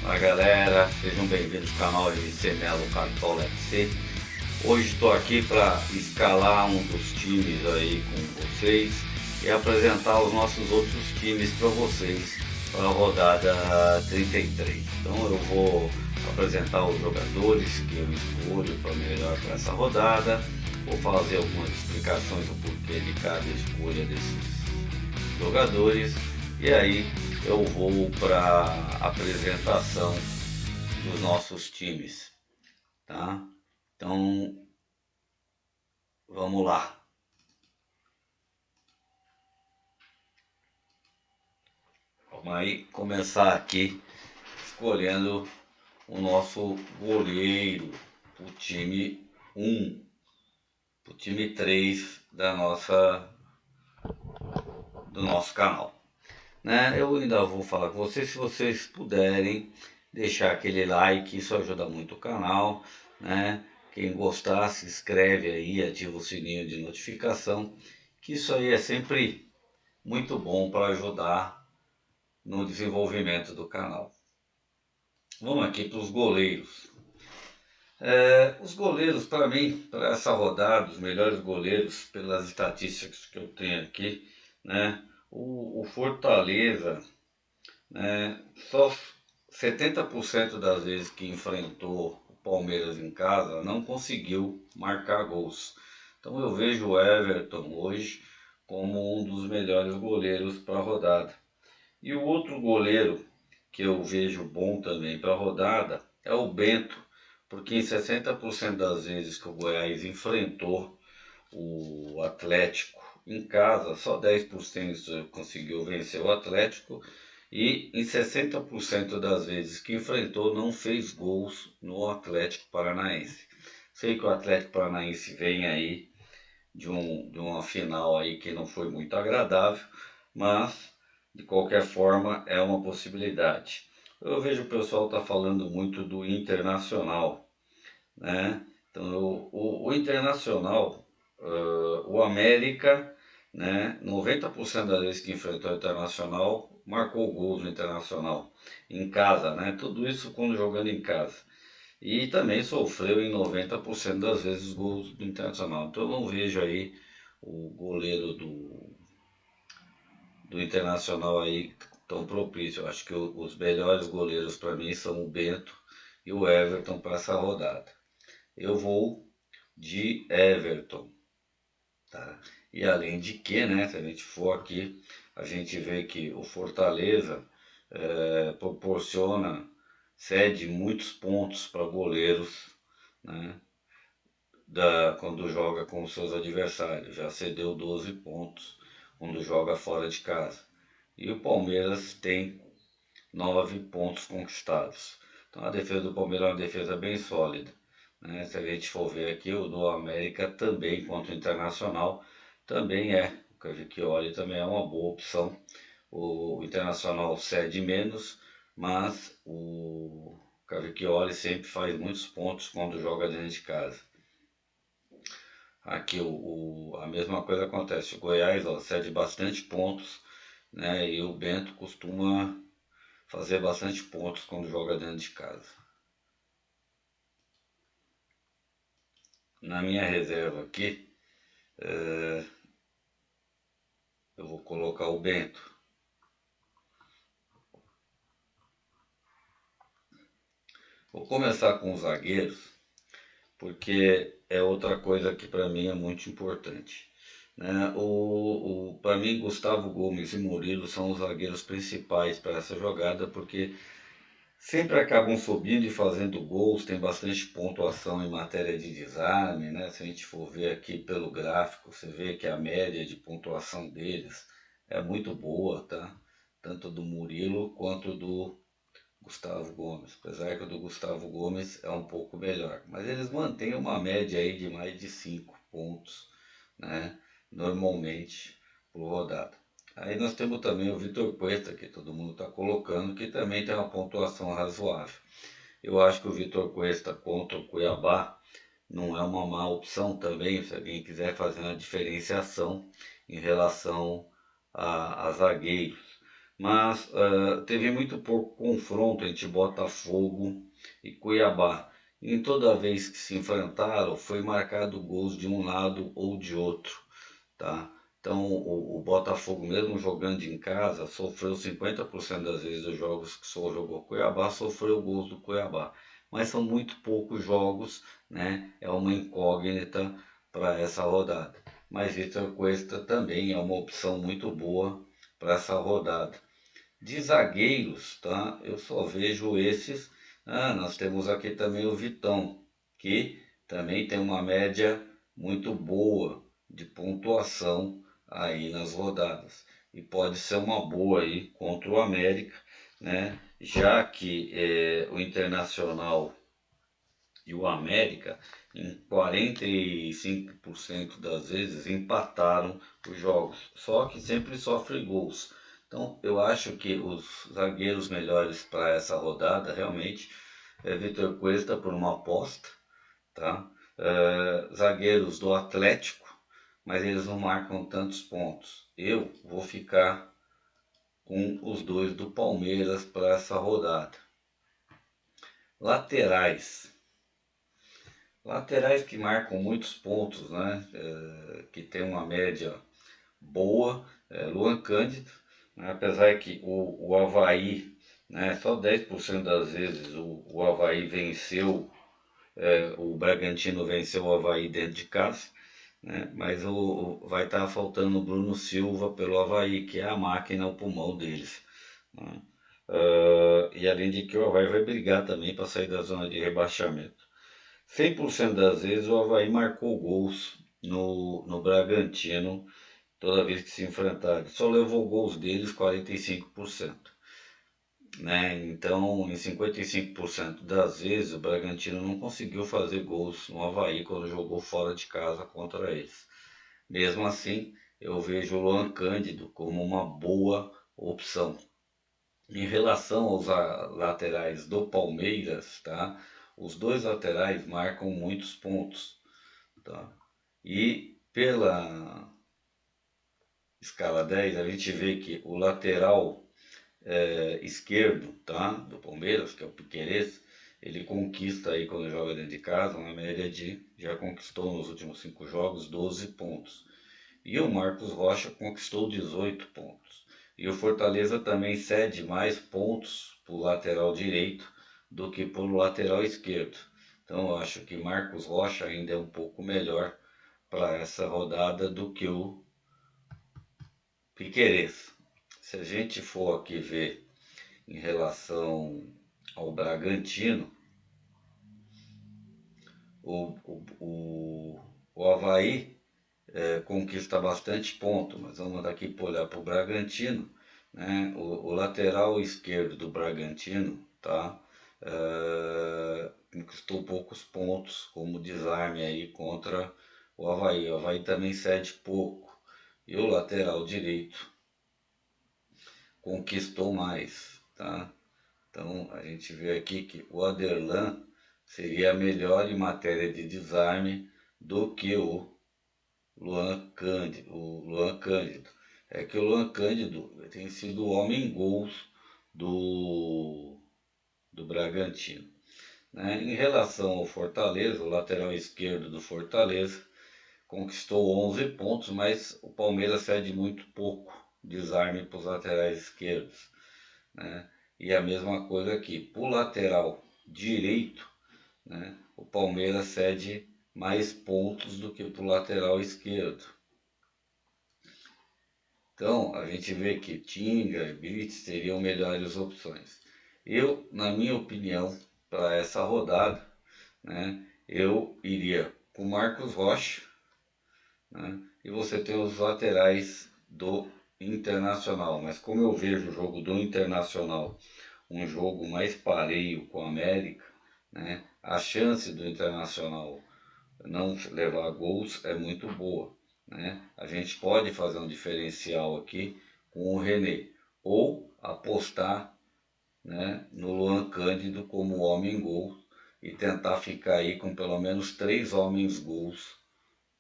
Fala galera, sejam bem-vindos ao canal MC Melo Cartola FC. Hoje estou aqui para escalar um dos times aí com vocês e apresentar os nossos outros times para vocês para a rodada 33. Então eu vou apresentar os jogadores que eu escolho para melhor para essa rodada. Vou fazer algumas explicações do porquê de cada escolha desses jogadores e aí eu vou para a apresentação dos nossos times, tá? Então vamos lá. Vamos aí começar aqui escolhendo o nosso goleiro, o time 1, o time 3 do nosso canal. Né? Eu ainda vou falar com vocês, se vocês puderem deixar aquele like, isso ajuda muito o canal, né? Quem gostar, se inscreve aí, ativa o sininho de notificação, que isso aí é sempre muito bom para ajudar no desenvolvimento do canal. Vamos aqui para os goleiros. Os goleiros, para mim, para essa rodada, os melhores goleiros, pelas estatísticas que eu tenho aqui, né? O Fortaleza, né, só 70% das vezes que enfrentou o Palmeiras em casa não conseguiu marcar gols. Então eu vejo o Everton hoje como um dos melhores goleiros para a rodada. E o outro goleiro que eu vejo bom também para a rodada é o Bento, porque em 60% das vezes que o Goiás enfrentou o Atlético em casa, só 10% conseguiu vencer o Atlético e em 60% das vezes que enfrentou não fez gols no Atlético Paranaense. Sei que o Atlético Paranaense vem aí de uma final aí que não foi muito agradável, mas de qualquer forma é uma possibilidade. Eu vejo o pessoal tá falando muito do Internacional, né? Então o Internacional, o América, né, 90% das vezes que enfrentou o Internacional marcou gols no Internacional em casa, né? Tudo isso quando jogando em casa. E também sofreu em 90% das vezes gols do Internacional. Então eu não vejo aí o goleiro do Internacional aí tão propício. Eu acho que os melhores goleiros para mim são o Bento e o Everton para essa rodada. Eu vou de Everton, tá? E além de que, né, se a gente for aqui, a gente vê que o Fortaleza cede muitos pontos para goleiros, né, quando joga com os seus adversários. Já cedeu 12 pontos quando joga fora de casa. E o Palmeiras tem 9 pontos conquistados. Então a defesa do Palmeiras é uma defesa bem sólida, né? Se a gente for ver aqui, o do América também contra o Internacional também é. O Cavicchioli também é uma boa opção. O Internacional cede menos, mas o Cavicchioli sempre faz muitos pontos quando joga dentro de casa. Aqui a mesma coisa acontece. O Goiás cede bastante pontos, né? E o Bento costuma fazer bastante pontos quando joga dentro de casa. Na minha reserva aqui, eu vou colocar o Bento. Vou começar com os zagueiros, porque é outra coisa que para mim é muito importante. Né? Para mim, Gustavo Gomes e Murilo são os zagueiros principais para essa jogada, porque sempre acabam subindo e fazendo gols, tem bastante pontuação em matéria de desarme, né? Se a gente for ver aqui pelo gráfico, você vê que a média de pontuação deles é muito boa, tá? Tanto do Murilo quanto do Gustavo Gomes, apesar que o do Gustavo Gomes é um pouco melhor, mas eles mantêm uma média aí de mais de 5 pontos, né? Normalmente por rodada. Aí nós temos também o Vitor Cuesta, que todo mundo está colocando, que também tem uma pontuação razoável. Eu acho que o Vitor Cuesta contra o Cuiabá não é uma má opção também, se alguém quiser fazer uma diferenciação em relação a zagueiros. mas teve muito pouco confronto entre Botafogo e Cuiabá. Em toda vez que se enfrentaram, foi marcado gols de um lado ou de outro, tá? Então o Botafogo, mesmo jogando em casa, sofreu 50% das vezes dos jogos que só jogou Cuiabá, sofreu gols do Cuiabá. Mas são muito poucos jogos, né? É uma incógnita para essa rodada. Mas Vitor Cuesta também é uma opção muito boa para essa rodada. De zagueiros, tá? Eu só vejo esses. Ah, nós temos aqui também o Vitão, que também tem uma média muito boa de pontuação aí nas rodadas. E pode ser uma boa aí contra o América, né? Já que o Internacional e o América, em 45% das vezes, empataram os jogos. Só que sempre sofre gols. Então, eu acho que os zagueiros melhores para essa rodada realmente é Vitor Cuesta por uma aposta, tá? Zagueiros do Atlético, mas eles não marcam tantos pontos. Eu vou ficar com os dois do Palmeiras para essa rodada. Laterais. Laterais que marcam muitos pontos, né? Que tem uma média boa, Luan Cândido, né? Apesar que o Avaí, né? Só 10% das vezes o Avaí venceu, o Bragantino venceu o Avaí dentro de casa, né? Mas vai estar faltando o Bruno Silva pelo Avaí, que é a máquina, o pulmão deles, né? E além de que o Avaí vai brigar também para sair da zona de rebaixamento. 100% das vezes o Avaí marcou gols no Bragantino toda vez que se enfrentaram. Só levou gols deles 45%. Né? Então, em 55% das vezes, o Bragantino não conseguiu fazer gols no Avaí quando jogou fora de casa contra eles. Mesmo assim, eu vejo o Luan Cândido como uma boa opção. Em relação aos laterais do Palmeiras, tá? Os dois laterais marcam muitos pontos, tá? E pela escala 10 a gente vê que o lateral esquerdo, tá? Do Palmeiras, que é o Piquerez, ele conquista aí quando joga dentro de casa uma média de, já conquistou nos últimos 5 jogos 12 pontos. E o Marcos Rocha conquistou 18 pontos. E o Fortaleza também cede mais pontos para o lateral direito do que para o lateral esquerdo. Então eu acho que Marcos Rocha ainda é um pouco melhor para essa rodada do que o Piquerez. Se a gente for aqui ver em relação ao Bragantino, o Avaí conquista bastante ponto, mas vamos daqui para olhar para o Bragantino, né? O lateral esquerdo do Bragantino, tá? Conquistou poucos pontos como desarme aí contra o Avaí. O Avaí também cede pouco. E o lateral direito conquistou mais, tá? Então a gente vê aqui que o Aderlan seria melhor em matéria de desarme do que o Luan Cândido. É que o Luan Cândido tem sido o homem gols do Bragantino. Né? Em relação ao Fortaleza, o lateral esquerdo do Fortaleza conquistou 11 pontos, mas o Palmeiras cede muito pouco desarme para os laterais esquerdos. Né? E a mesma coisa aqui, para o lateral direito, né? O Palmeiras cede mais pontos do que para o lateral esquerdo. Então, a gente vê que Tinga e Brits seriam melhores opções. Eu, na minha opinião, para essa rodada, né, eu iria com Marcos Rocha, né, e você tem os laterais do Internacional. Mas como eu vejo o jogo do Internacional um jogo mais pareio com o América, né, a chance do Internacional não levar gols é muito boa. Né? A gente pode fazer um diferencial aqui com o René, ou apostar, né, no Luan Cândido como homem gol e tentar ficar aí com pelo menos 3 homens gols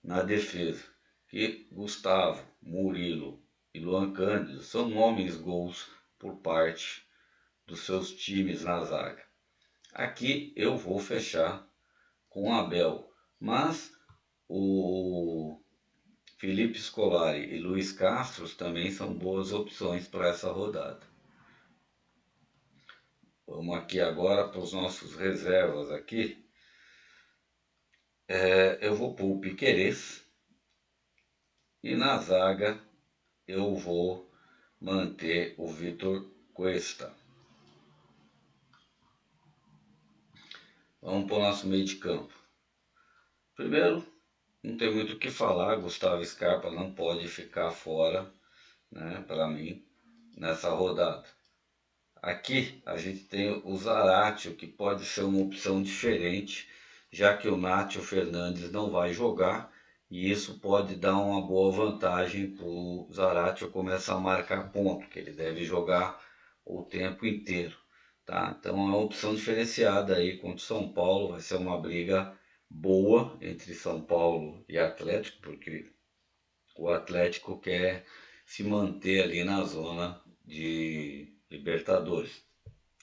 na defesa. Que Gustavo, Murilo e Luan Cândido são homens gols por parte dos seus times na zaga. Aqui eu vou fechar com Abel, mas o Felipe Scolari e Luiz Castro também são boas opções para essa rodada. Vamos aqui agora para os nossos reservas aqui. Eu vou pôr o Piquerez e na zaga eu vou manter o Vitor Cuesta. Vamos para o nosso meio de campo. Primeiro, não tem muito o que falar, Gustavo Scarpa não pode ficar fora, né, para mim, nessa rodada. Aqui a gente tem o Zaratio, que pode ser uma opção diferente, já que o Nátio Fernandes não vai jogar, e isso pode dar uma boa vantagem para o Zaratio começar a marcar ponto, que ele deve jogar o tempo inteiro. Tá? Então é uma opção diferenciada aí contra o São Paulo, vai ser uma briga boa entre São Paulo e Atlético, porque o Atlético quer se manter ali na zona de Libertadores.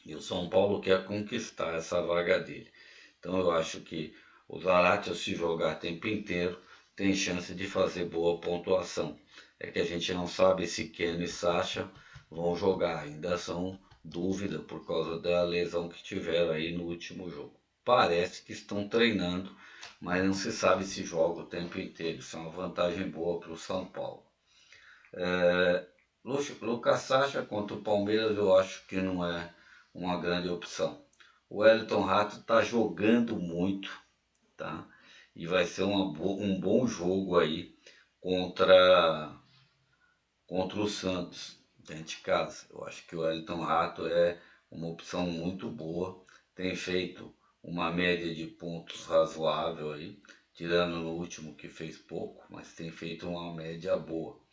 E o São Paulo quer conquistar essa vaga dele. Então eu acho que o Zaratio, se jogar o tempo inteiro, tem chance de fazer boa pontuação. É que a gente não sabe se Keno e Sacha vão jogar, ainda são dúvida por causa da lesão que tiveram aí no último jogo. Parece que estão treinando, mas não se sabe se joga o tempo inteiro. Isso é uma vantagem boa para o São Paulo. Lucas Sacha contra o Palmeiras eu acho que não é uma grande opção. O Wellington Rato está jogando muito, tá? E vai ser um bom jogo aí contra o Santos, dentro de casa. Eu acho que o Wellington Rato é uma opção muito boa, tem feito uma média de pontos razoável aí, tirando no último que fez pouco, mas tem feito uma média boa.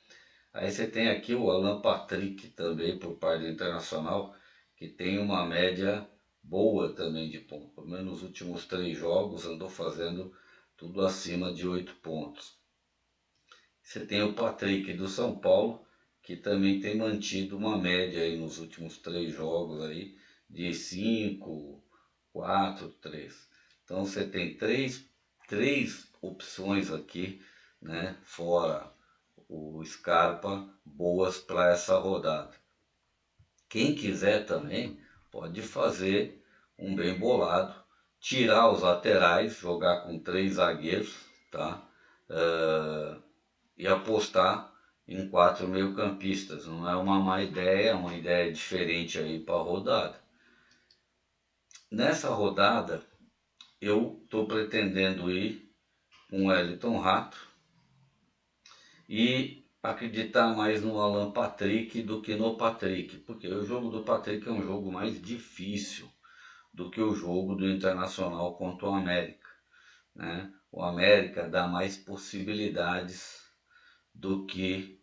Aí você tem aqui o Alan Patrick também por parte do Internacional, que tem uma média boa também de pontos. Pelo menos nos últimos 3 jogos andou fazendo tudo acima de 8 pontos. Você tem o Patrick do São Paulo, que também tem mantido uma média aí nos últimos 3 jogos aí de 5, 4, 3. Então você tem três opções aqui, né, fora o Scarpa, boas para essa rodada. Quem quiser também pode fazer um bem bolado, tirar os laterais, jogar com 3 zagueiros, tá? E apostar em 4 meio-campistas. Não é uma má ideia, é uma ideia diferente aí para a rodada. Nessa rodada, eu estou pretendendo ir com o Wellington Rato e acreditar mais no Alan Patrick do que no Patrick, porque o jogo do Patrick é um jogo mais difícil do que o jogo do Internacional contra o América, né? O América dá mais possibilidades do que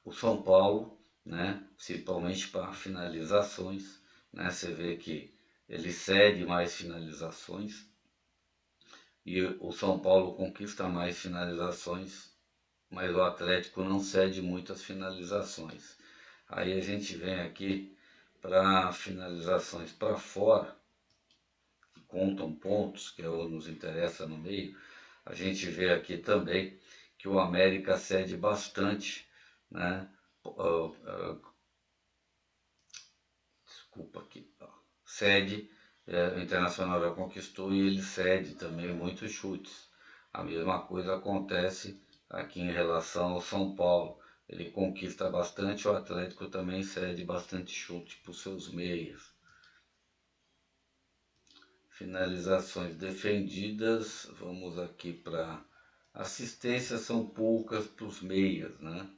o São Paulo, né? Principalmente para finalizações, né? Você vê que ele cede mais finalizações e o São Paulo conquista mais finalizações, mas o Atlético não cede muitas finalizações. Aí a gente vem aqui para finalizações para fora, que contam pontos, que é o que nos interessa no meio. A gente vê aqui também que o América cede bastante, né? Desculpa aqui, cede, o Internacional já conquistou e ele cede também muitos chutes. A mesma coisa acontece aqui em relação ao São Paulo. Ele conquista bastante, o Atlético também cede bastante chute para os seus meias. Finalizações defendidas, vamos aqui para assistências, são poucas para os meias, né?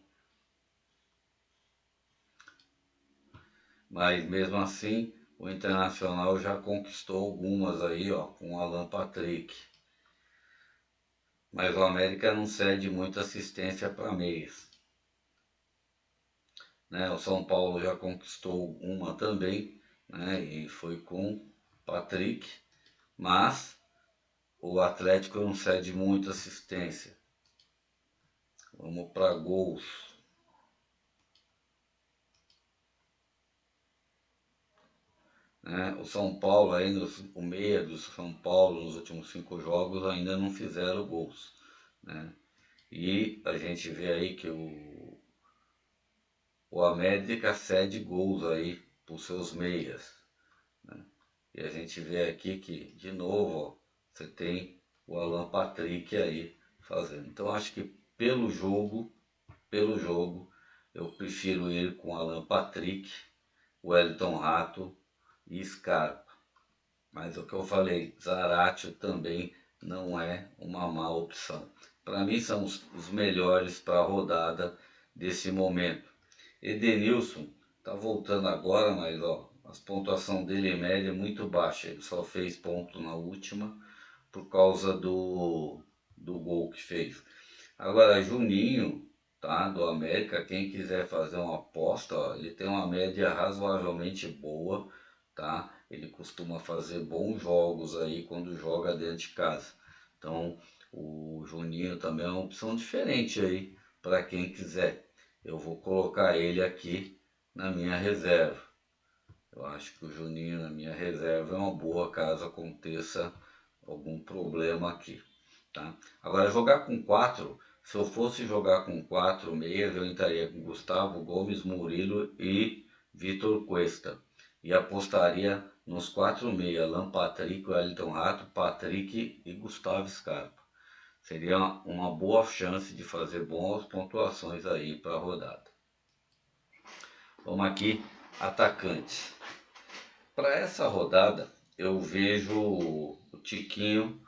Mas mesmo assim, o Internacional já conquistou algumas aí, ó, com o Alan Patrick. Mas o América não cede muita assistência para meias, né? O São Paulo já conquistou uma também, né? E foi com Patrick, mas o Atlético não cede muita assistência. Vamos para gols. né? O São Paulo aí, o meia do São Paulo nos últimos 5 jogos ainda não fizeram gols, né? E a gente vê aí que o América cede gols aí para os seus meias, né? E a gente vê aqui que, de novo, ó, você tem o Alan Patrick aí fazendo. Então acho que pelo jogo, eu prefiro ele com Alan Patrick, Wellington Rato e Scarpa. Mas o que eu falei, Zaratio também não é uma má opção. Para mim são os melhores para a rodada desse momento. Edenilson tá voltando agora, mas ó, a pontuação dele em média é muito baixa. Ele só fez ponto na última por causa do gol que fez. Agora, Juninho, tá, do América, quem quiser fazer uma aposta, ó, ele tem uma média razoavelmente boa, tá? Ele costuma fazer bons jogos aí quando joga dentro de casa. Então, o Juninho também é uma opção diferente aí para quem quiser. Eu vou colocar ele aqui na minha reserva. Eu acho que o Juninho na minha reserva é uma boa caso aconteça algum problema aqui, tá? Agora jogar com 4, se eu fosse jogar com 4 meias, eu entraria com Gustavo Gomes, Murilo e Vitor Cuesta. E apostaria nos 4 meias, Alan Patrick, Wellington Rato, Patrick e Gustavo Scarpa. Seria uma boa chance de fazer boas pontuações aí para a rodada. Vamos aqui, atacantes. Para essa rodada, eu vejo o Tiquinho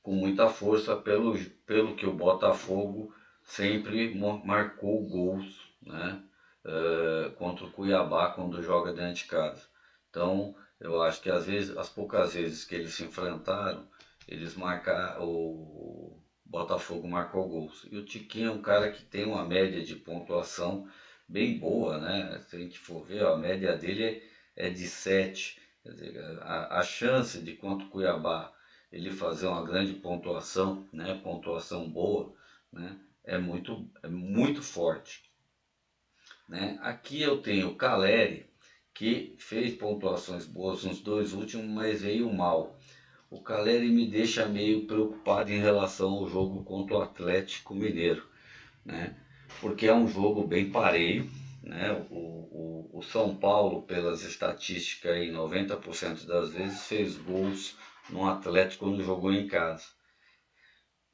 com muita força pelo que o Botafogo sempre marcou gols, né? Contra o Cuiabá quando joga dentro de casa. Então, eu acho que às vezes, as poucas vezes que eles se enfrentaram, eles marcaram, o Botafogo marcou gols. E o Tiquinho é um cara que tem uma média de pontuação bem boa, né? Se a gente for ver, a média dele é de 7. Quer dizer, a chance de contra o Cuiabá ele fazer uma grande pontuação, né? Pontuação boa, né? É muito forte, né? Aqui eu tenho o Caleri, que fez pontuações boas nos 2 últimos, mas veio mal. O Caleri me deixa meio preocupado em relação ao jogo contra o Atlético Mineiro, né? Porque é um jogo bem pareio, né? O São Paulo, pelas estatísticas, em 90% das vezes fez gols no Atlético quando jogou em casa.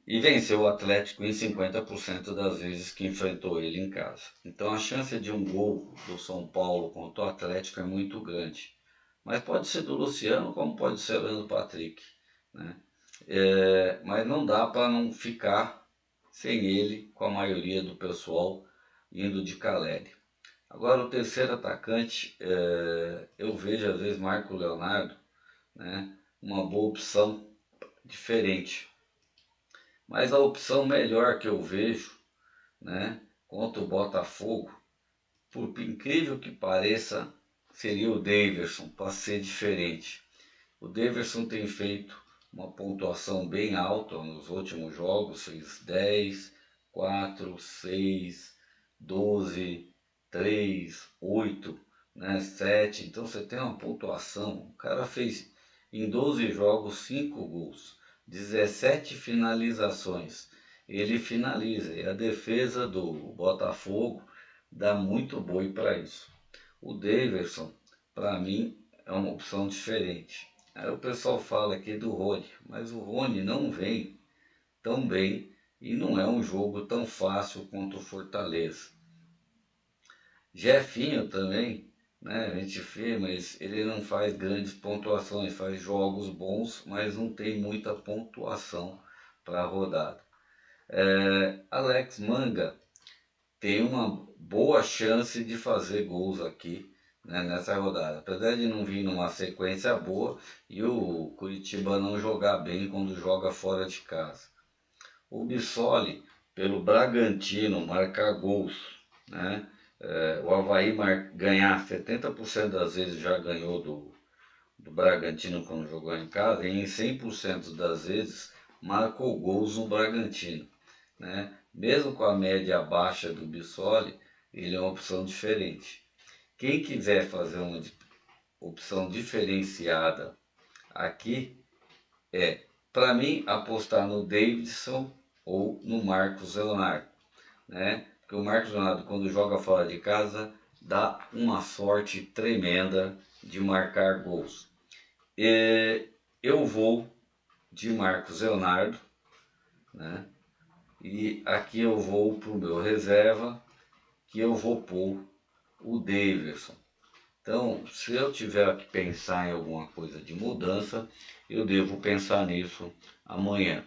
E venceu o Atlético em 50% das vezes que enfrentou ele em casa. Então a chance de um gol do São Paulo contra o Atlético é muito grande. Mas pode ser do Luciano, como pode ser do Patrick, né? Mas não dá para não ficar sem ele, com a maioria do pessoal indo de Caleri. Agora o terceiro atacante, eu vejo às vezes Marco Leonardo, né? Uma boa opção diferente. Mas a opção melhor que eu vejo, né, contra o Botafogo, por incrível que pareça, seria o Daverson, para ser diferente. O Daverson tem feito uma pontuação bem alta nos últimos jogos, fez 10, 4, 6, 12, 3, 8, né, 7. Então você tem uma pontuação. O cara fez em 12 jogos 5 gols, 17 finalizações. Ele finaliza e a defesa do Botafogo dá muito boi para isso. O Daverson, para mim, é uma opção diferente. Aí o pessoal fala aqui do Rony, mas o Rony não vem tão bem e não é um jogo tão fácil quanto o Fortaleza. Jefinho também, né? A gente vê, mas ele não faz grandes pontuações, faz jogos bons, mas não tem muita pontuação para a rodada. Alex Manga tem uma boa chance de fazer gols aqui, né, nessa rodada. Apesar de não vir numa sequência boa e o Curitiba não jogar bem quando joga fora de casa. O Bissoli, pelo Bragantino, marcar gols, né? O Avaí ganhar 70% das vezes já ganhou do Bragantino quando jogou em casa e em 100% das vezes marcou gols no Bragantino, né? Mesmo com a média baixa do Bissoli, ele é uma opção diferente. Quem quiser fazer opção diferenciada aqui é, para mim, apostar no Davidson ou no Marcos Leonardo, né? Porque o Marcos Leonardo, quando joga fora de casa, dá uma sorte tremenda de marcar gols. Eu vou de Marcos Leonardo, né? E aqui eu vou para o meu reserva, que eu vou pôr o Davidson. Então, se eu tiver que pensar em alguma coisa de mudança, eu devo pensar nisso amanhã,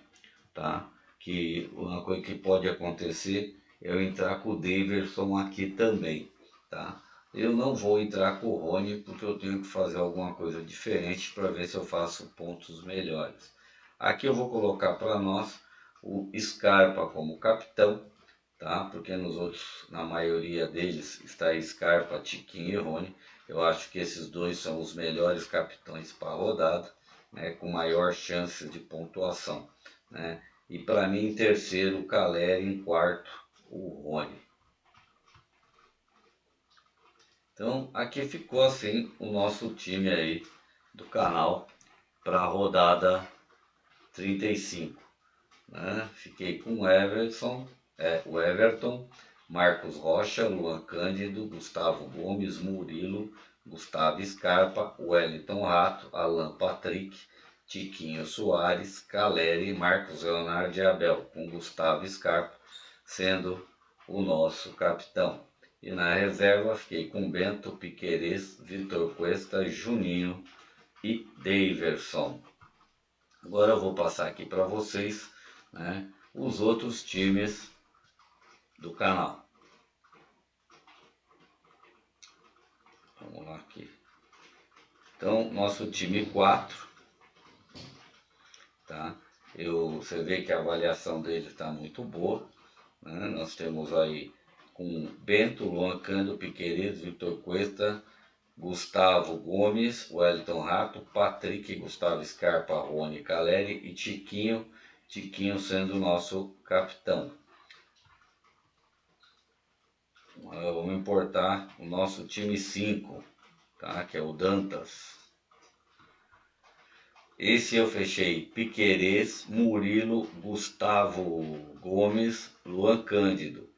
tá? Que uma coisa que pode acontecer é eu entrar com o Davidson aqui também, tá? Eu não vou entrar com o Rony porque eu tenho que fazer alguma coisa diferente para ver se eu faço pontos melhores. Aqui eu vou colocar para nós o Scarpa como capitão, tá? Porque nos outros, na maioria deles, está Scarpa, Tiquinho e Rony. Eu acho que esses dois são os melhores capitães para a rodada, né? Com maior chance de pontuação, né? E para mim, em terceiro, o Caleri, em quarto, o Rony. Então, aqui ficou assim o nosso time aí do canal para a rodada 35. Né? Fiquei com o Everton, Marcos Rocha, Luan Cândido, Gustavo Gomes, Murilo, Gustavo Scarpa, Wellington Rato, Alan Patrick, Tiquinho Soares, Caleri, Marcos Leonardo e Abel, com Gustavo Scarpa sendo o nosso capitão. E na reserva fiquei com Bento, Piquerez, Vitor Cuesta, Juninho e Daverson. Agora eu vou passar aqui para vocês, né, os outros times do canal. Vamos lá aqui. Então, nosso time 4, tá? Você vê que a avaliação dele está muito boa, né? Nós temos aí com Bento, Luan Cândido, Piquerez, Vitor Cuesta, Gustavo Gomes, Wellington Rato, Patrick, Gustavo Scarpa, Rony Caleri e Tiquinho sendo o nosso capitão. Vamos importar o nosso time 5, tá? Que é o Dantas. Esse eu fechei Piquerez, Murilo, Gustavo Gomes, Luan Cândido,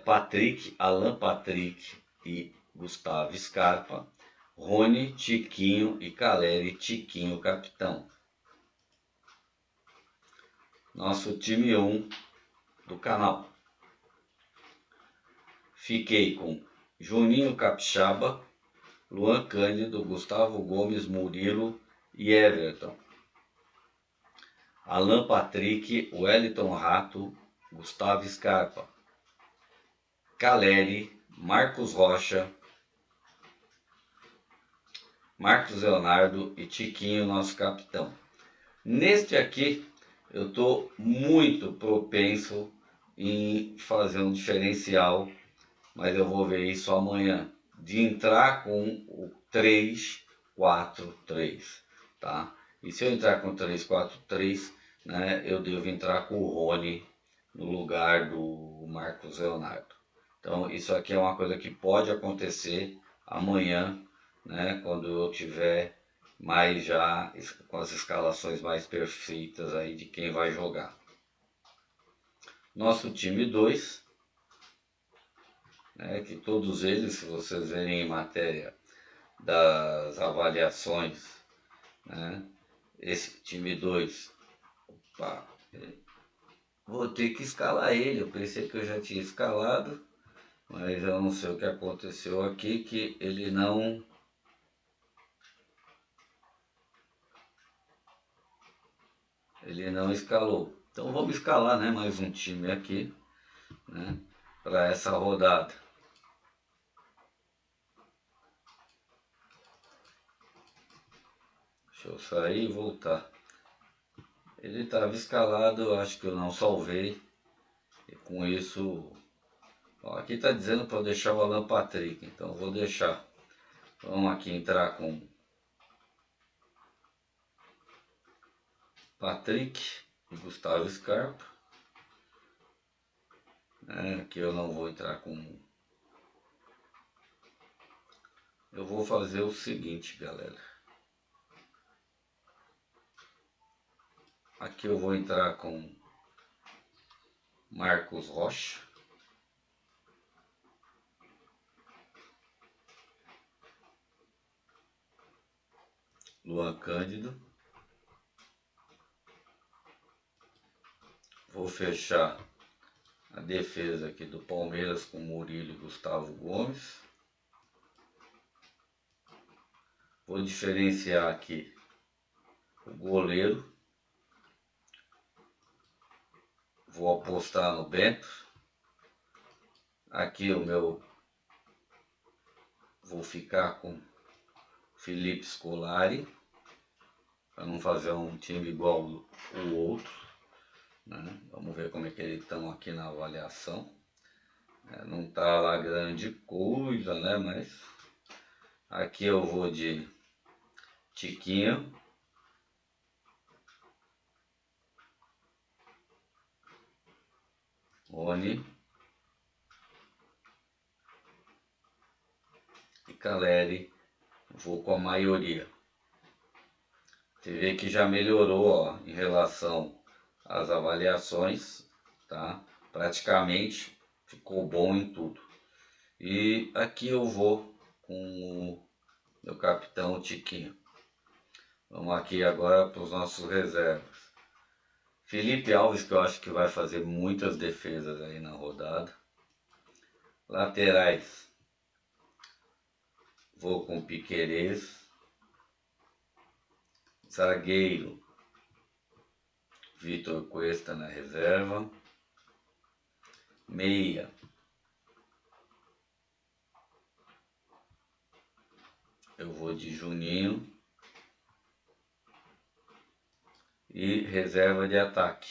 Patrick, Alan Patrick e Gustavo Scarpa, Rony, Tiquinho e Caleri, Tiquinho capitão. Nosso time 1 do canal. Fiquei com Juninho Capixaba, Luan Cândido, Gustavo Gomes, Murilo e Everton. Alan Patrick, Wellington Rato, Gustavo Scarpa. Caleri, Marcos Rocha, Marcos Leonardo e Tiquinho, nosso capitão. Neste aqui, eu estou muito propenso em fazer um diferencial, mas eu vou ver isso amanhã, de entrar com o 3-4-3, tá? E se eu entrar com 3-4-3, né, eu devo entrar com o Rony no lugar do Marcos Leonardo. Então isso aqui é uma coisa que pode acontecer amanhã, né, quando eu tiver mais já com as escalações mais perfeitas aí de quem vai jogar. Nosso time 2, né, que todos eles, se vocês verem em matéria das avaliações, né, esse time 2, vou ter que escalar ele. Eu pensei que eu já tinha escalado, mas eu não sei o que aconteceu aqui, que ele não escalou. Então vamos escalar, né, mais um time aqui, né, para essa rodada. Deixa eu sair e voltar. Ele estava escalado, eu acho que eu não salvei. E com isso, ó, aqui está dizendo para eu deixar o Alan Patrick, então eu vou deixar. Vamos aqui entrar com Patrick e Gustavo Scarpa. Aqui eu não vou entrar com... eu vou fazer o seguinte, galera. Aqui eu vou entrar com Marcos Rocha. Luan Cândido. Vou fechar a defesa aqui do Palmeiras com Murilo e Gustavo Gomes. Vou diferenciar aqui o goleiro. Vou apostar no Bento. Aqui vou ficar com Felipe Scolari, para não fazer um time igual o outro, né? Vamos ver como é que eles estão aqui na avaliação. Não está lá grande coisa, né? Mas aqui eu vou de Tiquinho. Rony e Caleri, vou com a maioria. Você vê que já melhorou, ó, em relação às avaliações, tá? Praticamente ficou bom em tudo. E aqui eu vou com o meu capitão Tiquinho. Vamos aqui agora para os nossos reservas. Felipe Alves, que eu acho que vai fazer muitas defesas aí na rodada. Laterais, vou com Piquerez. Zagueiro, Vitor Cuesta na reserva. Meia, eu vou de Juninho. E reserva de ataque,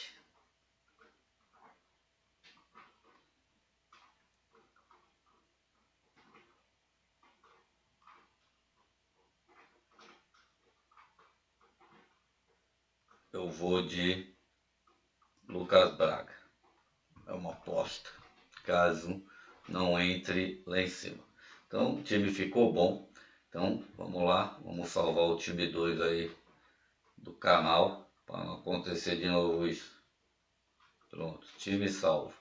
eu vou de Lucas Braga. É uma aposta, caso não entre lá em cima. Então o time ficou bom. Então vamos lá, vamos salvar o time 2 aí do canal, para não acontecer de novo isso. Pronto, time salvo.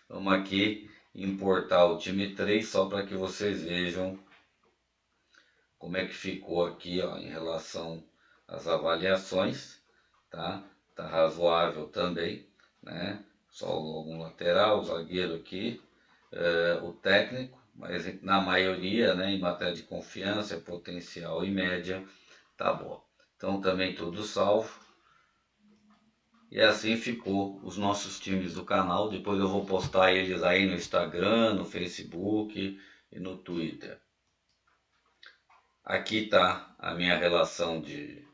Vamos aqui importar o time 3 só para que vocês vejam como é que ficou aqui, ó, em relação às avaliações, tá? Tá razoável também, né? Só algum lateral, zagueiro aqui, o técnico, mas na maioria, né, em matéria de confiança, potencial e média, tá bom. Então também tudo salvo. E assim ficou os nossos times do canal. Depois eu vou postar eles aí no Instagram, no Facebook e no Twitter. Aqui está a minha relação de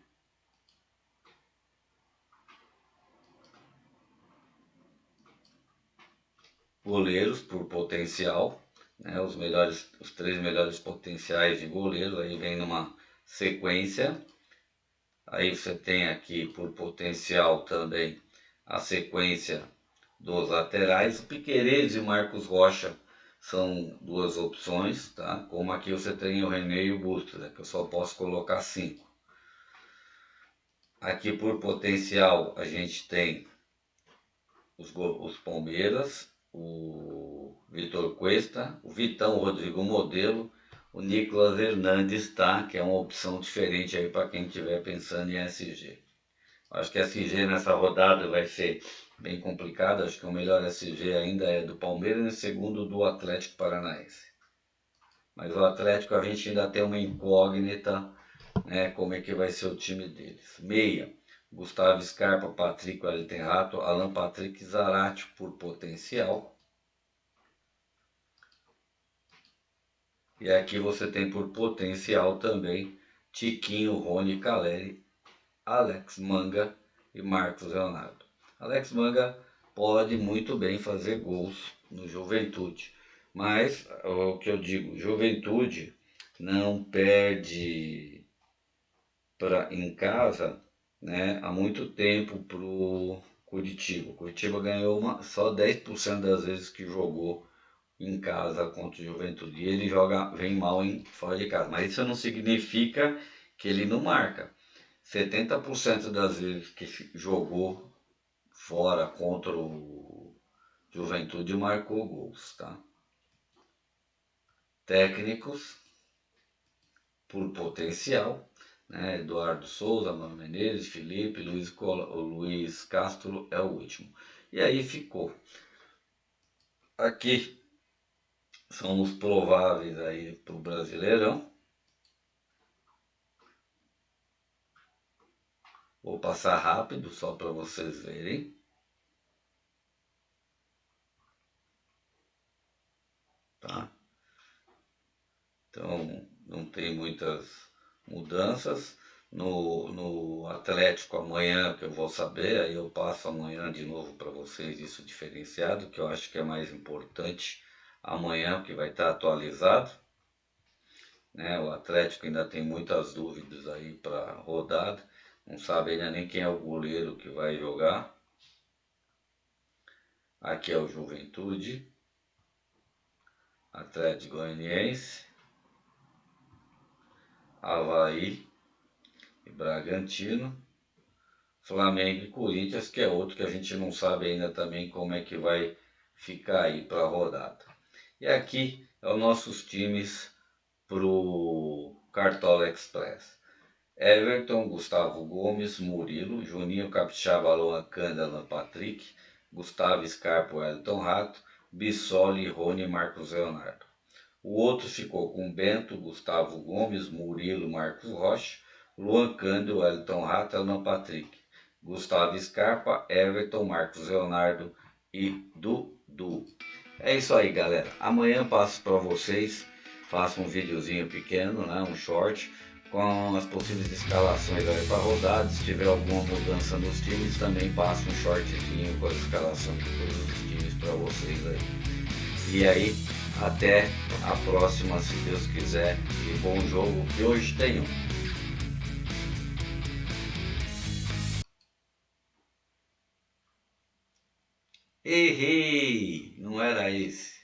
goleiros por potencial, né? Os 3 melhores potenciais de goleiro, aí vem numa sequência. Aí você tem aqui por potencial também a sequência dos laterais. O Piquerez e o Marcos Rocha são 2 opções, tá? Como aqui você tem o René e o Bustos, né? Que eu só posso colocar 5. Aqui por potencial a gente tem os Palmeiras, o Vitor Cuesta, o Vitão, o Rodrigo Modelo, o Nicolas Hernandes, tá? Que é uma opção diferente aí para quem estiver pensando em SG. Acho que SG nessa rodada vai ser bem complicado. Acho que o melhor SG ainda é do Palmeiras e o segundo do Atlético Paranaense. Mas o Atlético a gente ainda tem uma incógnita, né? Como é que vai ser o time deles. Meia, Gustavo Scarpa, Patrick Wellington Rato, Alan Patrick Zarate por potencial. E aqui você tem por potencial também Tiquinho, Rony, Caleri, Alex Manga e Marcos Leonardo. Alex Manga pode muito bem fazer gols no Juventude, mas o que eu digo, Juventude não perde em casa, né, há muito tempo pro Curitiba. O Curitiba ganhou só 10% das vezes que jogou em casa contra o Juventude. E ele vem mal fora de casa. Mas isso não significa que ele não marca. 70% das vezes que jogou fora contra o Juventude marcou gols, tá? Técnicos por potencial, né? Eduardo Souza, Mano Menezes, Felipe, Luiz Castro é o último. E aí ficou. Aqui são os prováveis aí para o Brasileirão. Vou passar rápido só para vocês verem. Tá? Então não tem muitas mudanças. No Atlético amanhã, que eu vou saber, aí eu passo amanhã de novo para vocês isso diferenciado, que eu acho que é mais importante amanhã, que vai estar atualizado. Né? O Atlético ainda tem muitas dúvidas aí para rodada, não sabe ainda nem quem é o goleiro que vai jogar. Aqui é o Juventude, Atlético Goianiense, Avaí e Bragantino, Flamengo e Corinthians, que é outro que a gente não sabe ainda também como é que vai ficar aí para a rodada. E aqui é os nossos times para o Cartola Express. Everton, Gustavo Gomes, Murilo, Juninho Capixaba, Luan Cândala, Patrick, Gustavo Scarpa, Wellington Rato, Bissoli, Rony, Marcos Leonardo. O outro ficou com Bento, Gustavo Gomes, Murilo, Marcos Rocha, Luan Cândido, Wellington Rato, Alan Patrick, Gustavo Scarpa, Everton, Marcos Leonardo e Dudu. É isso aí, galera. Amanhã passo para vocês, faço um videozinho pequeno, né, um short, com as possíveis escalações aí para rodar. Se tiver alguma mudança nos times, também passo um shortzinho com as escalações de todos os times para vocês aí. E aí, até a próxima, se Deus quiser, e bom jogo, que hoje tem um. Errei! Não era esse.